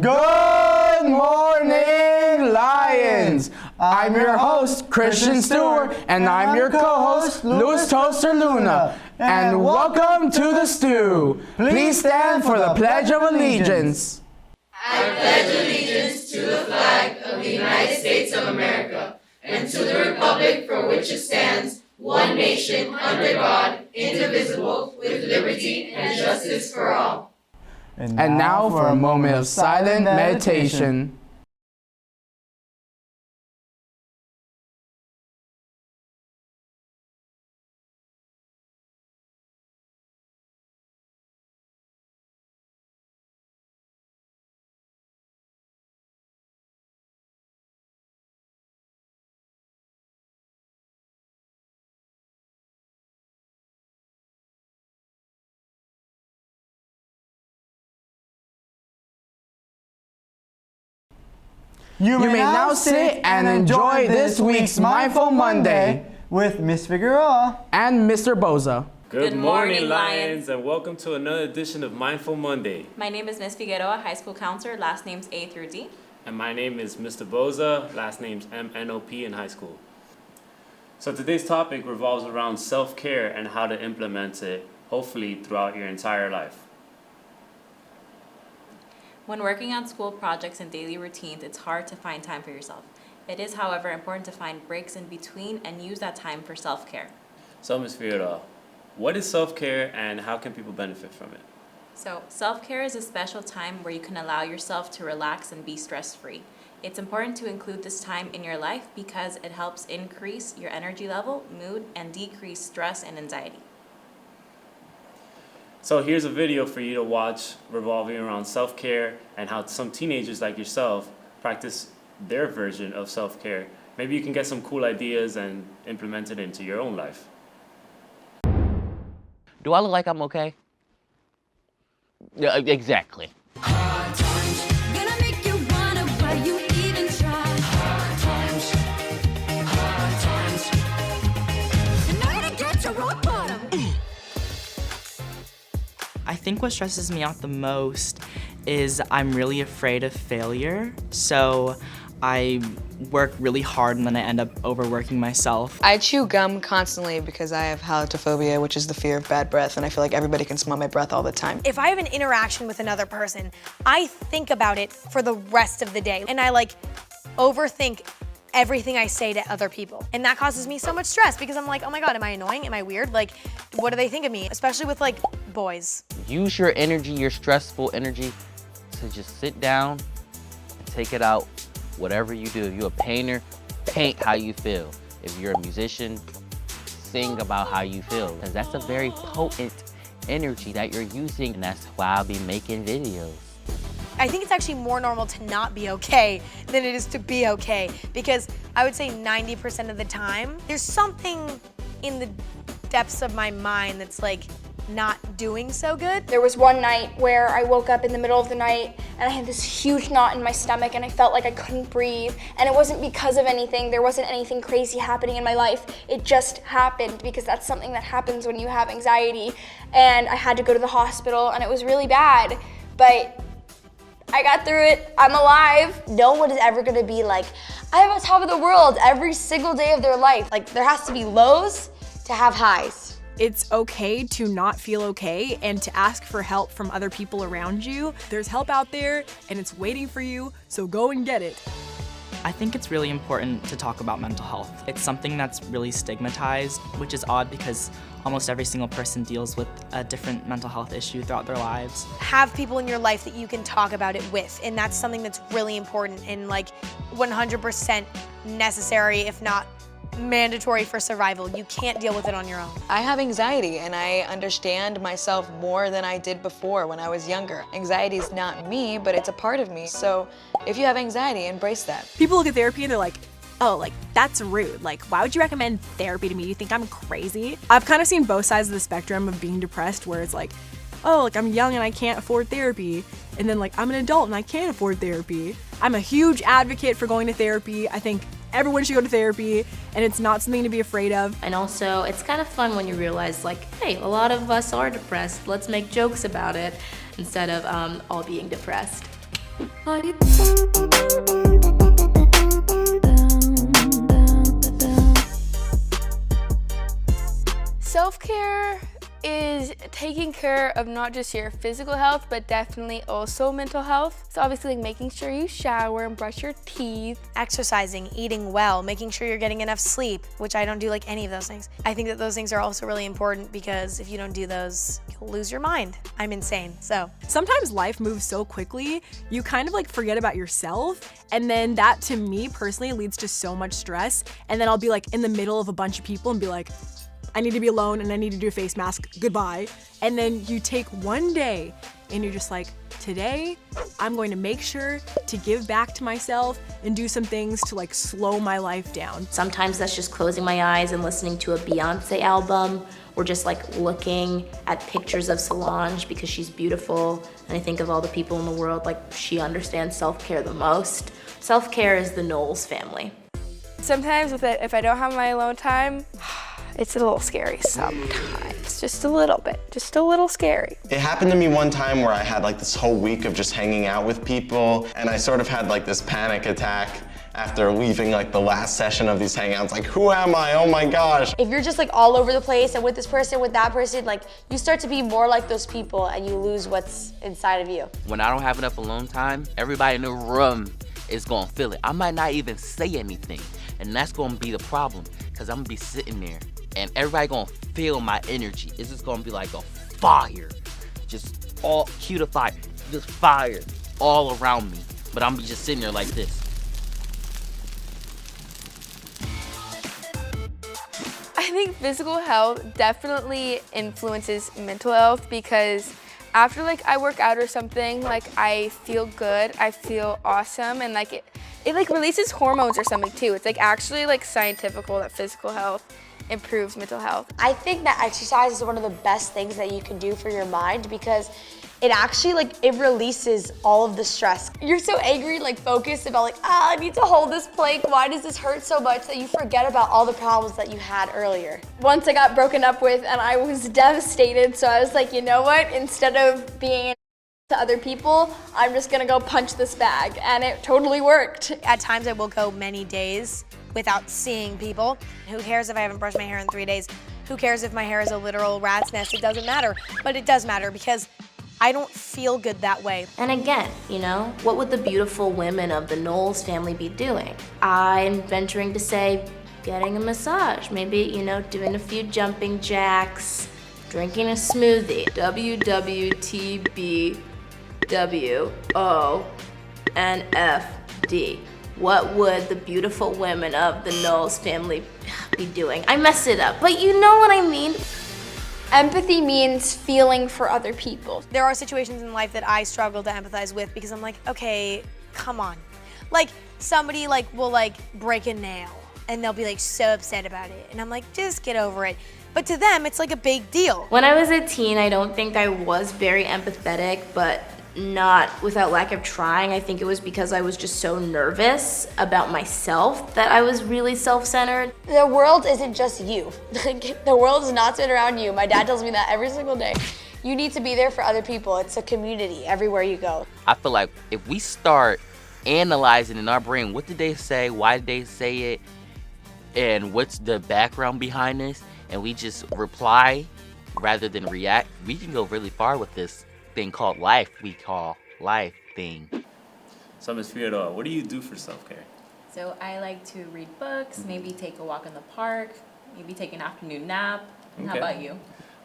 Good morning, Lions! I'm your host, Christian Stewart, and I'm your co-host, Louis Toaster Luna. And welcome to the Stew. Please stand for the Pledge of Allegiance. I pledge allegiance to the flag of the United States of America and to the republic for which it stands, one nation, under God, indivisible, with liberty and justice for all. And now for a moment of silent meditation. You may now sit and enjoy this week's Mindful Monday with Miss Figueroa and Mr. Boza. Good morning, Lions, and welcome to another edition of Mindful Monday. My name is Miss Figueroa, high school counselor, last names A through D. And my name is Mr. Boza, last name's MNOP in high school. So today's topic revolves around self-care and how to implement it, hopefully throughout your entire life. When working on school projects and daily routines, it's hard to find time for yourself. It is, however, important to find breaks in between and use that time for self-care. So, Ms. Figueroa, what is self-care and how can people benefit from it? So, self-care is a special time where you can allow yourself to relax and be stress-free. It's important to include this time in your life because it helps increase your energy level, mood, and decrease stress and anxiety. So here's a video for you to watch revolving around self-care and how some teenagers like yourself practice their version of self-care. Maybe you can get some cool ideas and implement it into your own life. Do I look like I'm okay? Yeah, exactly. I think what stresses me out the most is I'm really afraid of failure. So I work really hard and then I end up overworking myself. I chew gum constantly because I have halitophobia, which is the fear of bad breath, and I feel like everybody can smell my breath all the time. If I have an interaction with another person, I think about it for the rest of the day, and I overthink everything I say to other people. And that causes me so much stress because I'm like, oh my God, am I annoying? Am I weird? What do they think of me? Especially with boys. Use your energy, your stressful energy, to just sit down and take it out. Whatever you do, if you're a painter, paint how you feel. If you're a musician, sing about how you feel. Because that's a very potent energy that you're using, and that's why I'll be making videos. I think it's actually more normal to not be okay than it is to be okay, because I would say 90% of the time, there's something in the depths of my mind that's not doing so good. There was one night where I woke up in the middle of the night and I had this huge knot in my stomach and I felt like I couldn't breathe. And it wasn't because of anything. There wasn't anything crazy happening in my life. It just happened because that's something that happens when you have anxiety. And I had to go to the hospital and it was really bad. But I got through it. I'm alive. No one is ever gonna be like, I'm on top of the world every single day of their life. There has to be lows to have highs. It's okay to not feel okay and to ask for help from other people around you. There's help out there and it's waiting for you, so go and get it. I think it's really important to talk about mental health. It's something that's really stigmatized, which is odd because almost every single person deals with a different mental health issue throughout their lives. Have people in your life that you can talk about it with, and that's something that's really important and 100% necessary, if not mandatory for survival. You can't deal with it on your own. I have anxiety and I understand myself more than I did before when I was younger. Anxiety is not me, but it's a part of me. So if you have anxiety, embrace that. People look at therapy and they're like, oh, that's rude. Why would you recommend therapy to me? Do you think I'm crazy? I've kind of seen both sides of the spectrum of being depressed, where it's I'm young and I can't afford therapy. And then I'm an adult and I can't afford therapy. I'm a huge advocate for going to therapy. I think everyone should go to therapy, and it's not something to be afraid of. And also, it's kind of fun when you realize, hey, a lot of us are depressed. Let's make jokes about it instead of all being depressed. Self-care is taking care of not just your physical health, but definitely also mental health. So obviously like making sure you shower and brush your teeth. Exercising, eating well, making sure you're getting enough sleep, which I don't do like any of those things. I think that those things are also really important because if you don't do those, you'll lose your mind. I'm insane, so. Sometimes life moves so quickly, you kind of like forget about yourself, and then that to me personally leads to so much stress, and then I'll be like in the middle of a bunch of people and be like, I need to be alone and I need to do a face mask, goodbye. And then you take one day and you're just like, today I'm going to make sure to give back to myself and do some things to like slow my life down. Sometimes that's just closing my eyes and listening to a Beyonce album, or just like looking at pictures of Solange because she's beautiful. And I think of all the people in the world, like she understands self-care the most. Self-care is the Knowles family. Sometimes if I don't have my alone time, it's a little scary sometimes, just a little bit, just a little scary. It happened to me one time where I had like this whole week of just hanging out with people, and I sort of had like this panic attack after leaving like the last session of these hangouts. Like, who am I? Oh my gosh. If you're just like all over the place and with this person, with that person, like you start to be more like those people and you lose what's inside of you. When I don't have enough alone time, everybody in the room is gonna feel it. I might not even say anything, and that's gonna be the problem, because I'm gonna be sitting there and everybody gonna feel my energy. It's just gonna be like a fire. Just all cue to fire. Just fire all around me. But I'm just sitting there like this. I think physical health definitely influences mental health, because after like I work out or something, like I feel good, I feel awesome, and like it like releases hormones or something too. It's like actually like scientifical that physical health improves mental health. I think that exercise is one of the best things that you can do for your mind, because it actually like it releases all of the stress. You're so angry, like focused about like, I need to hold this plank. Why does this hurt so much, that you forget about all the problems that you had earlier. Once I got broken up with and I was devastated, so I was like, you know what? Instead of being to other people, I'm just gonna go punch this bag, and it totally worked. At times I will go many days without seeing people. Who cares if I haven't brushed my hair in 3 days? Who cares if my hair is a literal rat's nest? It doesn't matter, but it does matter because I don't feel good that way. And again, you know, what would the beautiful women of the Knowles family be doing? I'm venturing to say getting a massage, maybe, you know, doing a few jumping jacks, drinking a smoothie, WWTBWONFD. What would the beautiful women of the Knowles family be doing? I messed it up, but you know what I mean. Empathy means feeling for other people. There are situations in life that I struggle to empathize with because I'm like, okay, come on. Like somebody like will like break a nail and they'll be like so upset about it. And I'm like, just get over it. But to them, it's like a big deal. When I was a teen, I don't think I was very empathetic, but not without lack of trying. I think it was because I was just so nervous about myself that I was really self-centered. The world isn't just you. The world is not centered around you. My dad tells me that every single day. You need to be there for other people. It's a community everywhere you go. I feel like if we start analyzing in our brain, what did they say, why did they say it, and what's the background behind this, and we just reply rather than react, we can go really far with this thing called life, we call life thing. So Ms. Figueroa, what do you do for self-care? So I like to read books, maybe take a walk in the park, maybe take an afternoon nap. And How about you?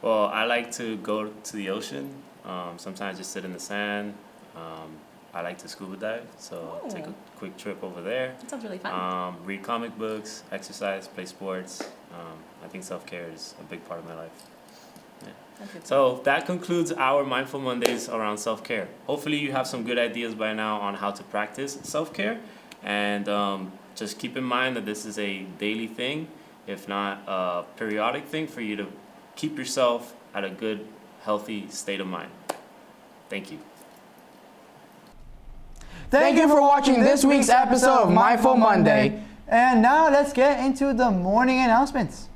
Well, I like to go to the ocean. Sometimes just sit in the sand. I like to scuba dive, so take a quick trip over there. That sounds really fun. Read comic books, exercise, play sports. I think self-care is a big part of my life. So that concludes our Mindful Mondays around self-care. Hopefully you have some good ideas by now on how to practice self-care. And just keep in mind that this is a daily thing, if not a periodic thing, for you to keep yourself at a good, healthy state of mind. Thank you. Thank you for watching this week's episode of Mindful Monday. And now let's get into the morning announcements.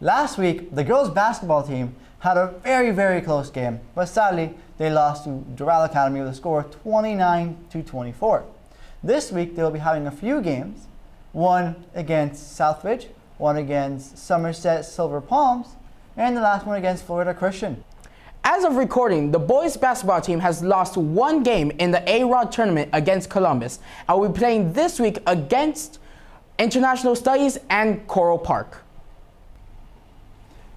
Last week, the girls' basketball team had a very, very close game, but sadly, they lost to Doral Academy with a score of 29-24. This week, they'll be having a few games, one against Southridge, one against Somerset Silver Palms, and the last one against Florida Christian. As of recording, the boys basketball team has lost one game in the A-Rod tournament against Columbus and will be playing this week against International Studies and Coral Park.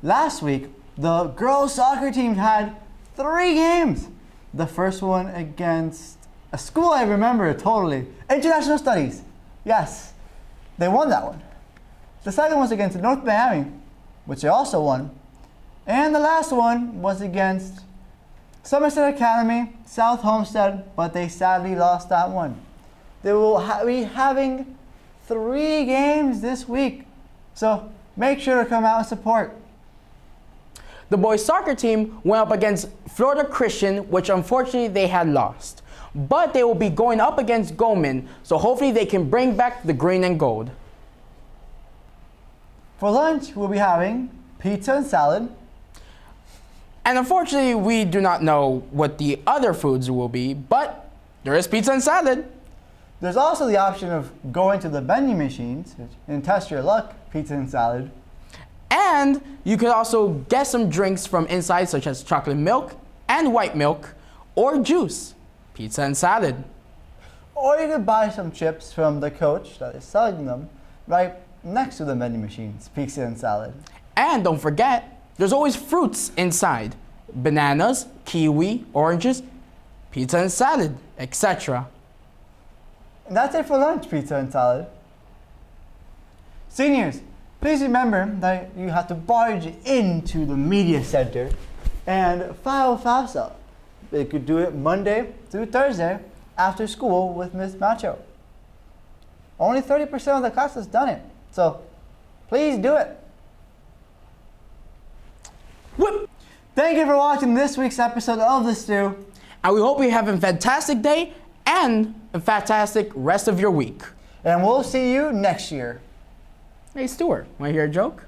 Last week, the girls soccer team had 3 games. The first one against a school I remember totally, International Studies. Yes, they won that one. The second one was against North Miami, which they also won. And the last one was against Somerset Academy, South Homestead, but they sadly lost that one. They will be having 3 games this week, so make sure to come out and support. The boys soccer team went up against Florida Christian, which unfortunately they had lost. But they will be going up against Goldman, so hopefully they can bring back the green and gold. For lunch, we'll be having pizza and salad. And unfortunately, we do not know what the other foods will be, but there is pizza and salad. There's also the option of going to the vending machines and test your luck, pizza and salad. And you could also get some drinks from inside, such as chocolate milk and white milk, or juice, pizza and salad. Or you could buy some chips from the coach that is selling them right next to the vending machines, pizza and salad. And don't forget, there's always fruits inside. Bananas, kiwi, oranges, pizza and salad, etc. And that's it for lunch, pizza and salad. Seniors, please remember that you have to barge into the media center and file FAFSA. You could do it Monday through Thursday after school with Ms. Macho. Only 30% of the class has done it, so please do it. Whoop. Thank you for watching this week's episode of The Stew. And we hope you have a fantastic day and a fantastic rest of your week. And we'll see you next year. Hey, Stuart, want to hear a joke?